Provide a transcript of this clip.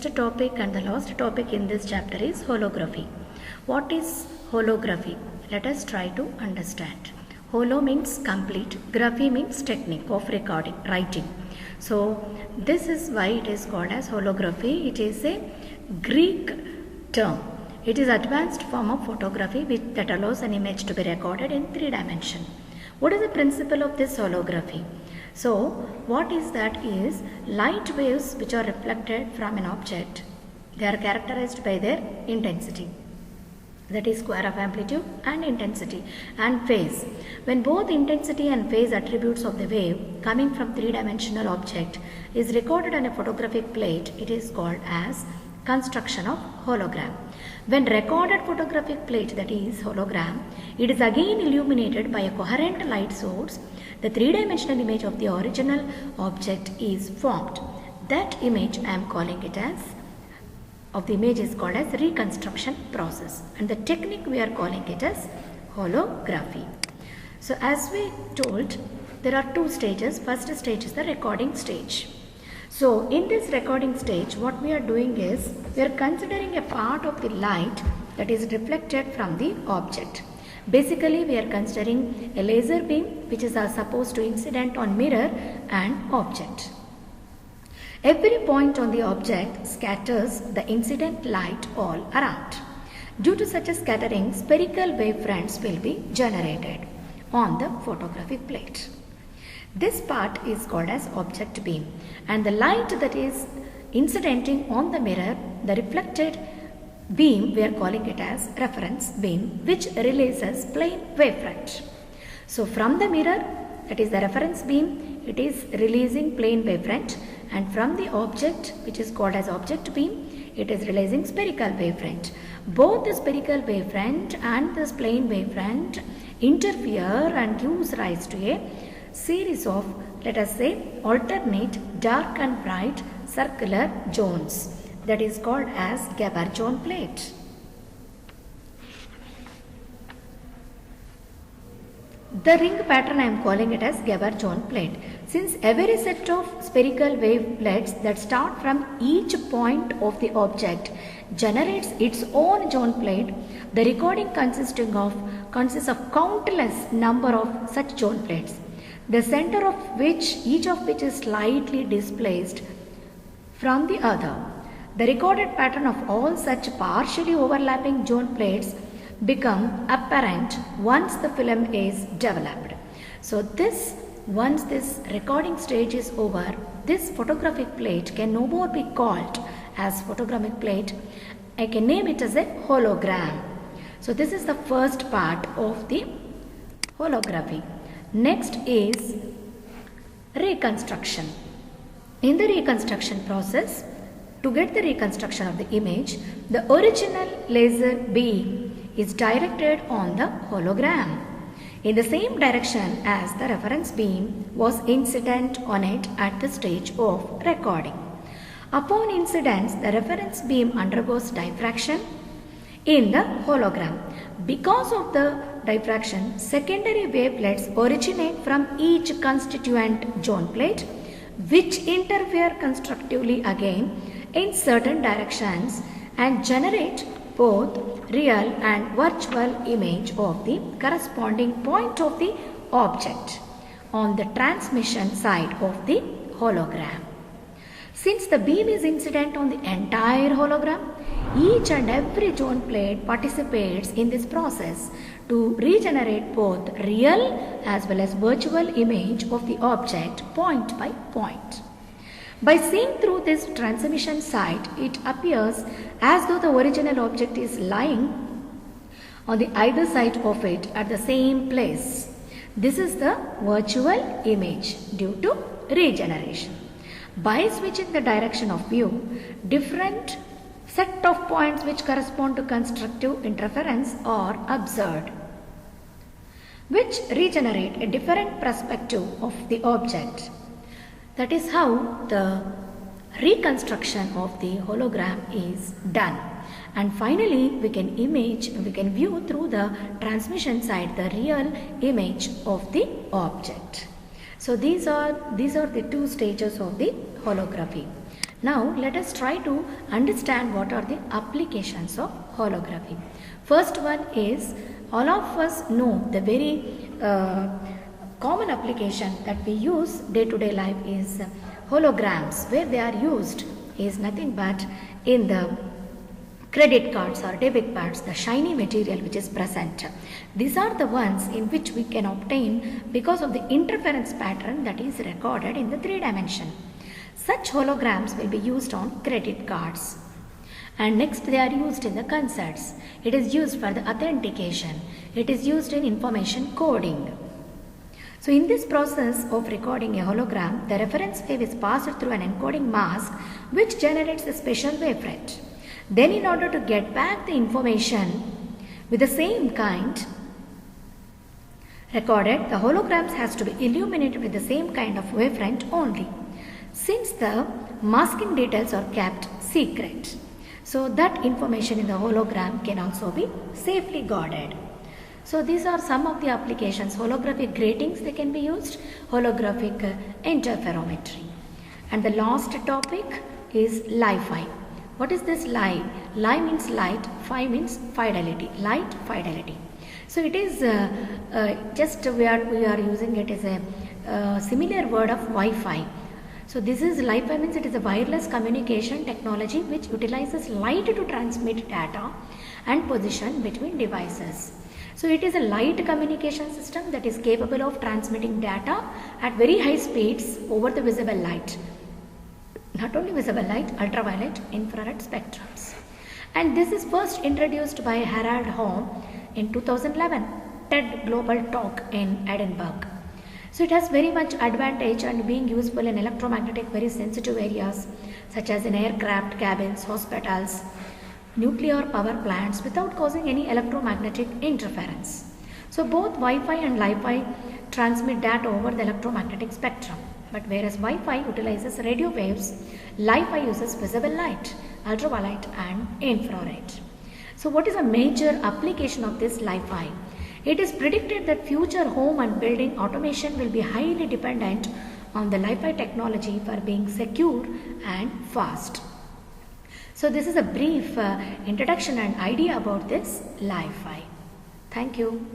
topic and the last topic in this chapter is holography. What is holography? Let us try to understand. Holo means complete, graphy means technique of recording, writing. So this is why it is called as holography. It is a Greek term. It is advanced form of photography that allows an image to be recorded in 3 dimensions. What is the principle of this holography? So what is that is light waves which are reflected from an object. They are characterized by their intensity. That is square of amplitude and intensity and phase. When both intensity and phase attributes of the wave coming from 3-dimensional object is recorded on a photographic plate, it is called as construction of hologram. When recorded photographic plate, that is hologram, it is again illuminated by a coherent light source. The 3-dimensional image of the original object is formed. That image I am calling it as of the image is called as reconstruction process, and the technique we are calling it as holography. So as we told, there are 2 stages. First stage is the recording stage. So in this recording stage, what we are doing is we are considering a part of the light that is reflected from the object. Basically, we are considering a laser beam which is supposed to incident on mirror and object. Every point on the object scatters the incident light all around. Due to such a scattering, spherical wavefronts will be generated on the photographic plate. This part is called as object beam, and the light that is incidenting on the mirror, the reflected beam, we are calling it as reference beam, which releases plane wavefront. So from the mirror, that is the reference beam, it is releasing plane wavefront, and from the object, which is called as object beam, it is releasing spherical wavefront. Both the spherical wavefront and this plane wavefront interfere and gives rise to a series of, let us say, alternate dark and bright circular zones. That is called as Gabor-Jones plate. The ring pattern I am calling it as Gabor-Jones plate. Since every set of spherical wavelets that start from each point of the object generates its own zone plate, the recording consists of countless number of such zone plates, the center of which, each of which is slightly displaced from the other. The recorded pattern of all such partially overlapping zone plates become apparent once the film is developed. So once this recording stage is over, this photographic plate can no more be called as photographic plate. I can name it as a hologram. So this is the first part of the holography. Next is reconstruction. In the reconstruction process, to get the reconstruction of the image, the original laser beam is directed on the hologram in the same direction as the reference beam was incident on it at the stage of recording. Upon incidence, the reference beam undergoes diffraction in the hologram. Because of the diffraction, secondary wavelets originate from each constituent zone plate, which interfere constructively again in certain directions and generate both real and virtual image of the corresponding point of the object on the transmission side of the hologram. Since the beam is incident on the entire hologram, each and every zone plate participates in this process to regenerate both real as well as virtual image of the object point by point. By seeing through this transmission site, it appears as though the original object is lying on the either side of it at the same place. This is the virtual image due to regeneration. By switching the direction of view, different set of points which correspond to constructive interference are observed, which regenerate a different perspective of the object. That is how the reconstruction of the hologram is done. And finally, we can view through the transmission side the real image of the object. So these are the 2 stages of the holography. Now let us try to understand what are the applications of holography. First one is, all of us know the very common application that we use day to day life is holograms. Where they are used is nothing but in the credit cards or debit cards, the shiny material which is present. These are the ones in which we can obtain because of the interference pattern that is recorded in the 3 dimension. Such holograms will be used on credit cards. And next, they are used in the concerts. It is used for the authentication. It is used in information coding. So in this process of recording a hologram, the reference wave is passed through an encoding mask which generates a special wavelet. Then in order to get back the information with the same kind recorded, the holograms has to be illuminated with the same kind of wavefront only, since the masking details are kept secret. So that information in the hologram can also be safely guarded. So these are some of the applications. Holographic gratings, they can be used. Holographic interferometry. And the last topic is Li-Fi. What is this Li? Li means light, Fi means fidelity, light fidelity. So it is just we are using it as a similar word of Wi-Fi. So this is Li-Fi, means it is a wireless communication technology which utilizes light to transmit data and position between devices. So it is a light communication system that is capable of transmitting data at very high speeds over the visible light. Not only visible light, ultraviolet, infrared spectrums. And this is first introduced by Harold Holm in 2011, TED Global Talk in Edinburgh. So it has very much advantage and being useful in electromagnetic very sensitive areas such as in aircraft cabins, hospitals, nuclear power plants without causing any electromagnetic interference. So both Wi-Fi and Li-Fi transmit data over the electromagnetic spectrum. But whereas Wi-Fi utilizes radio waves, Li-Fi uses visible light, ultraviolet and infrared. So what is a major application of this Li-Fi? It is predicted that future home and building automation will be highly dependent on the Li-Fi technology for being secure and fast. So this is a brief introduction and idea about this Li-Fi. Thank you.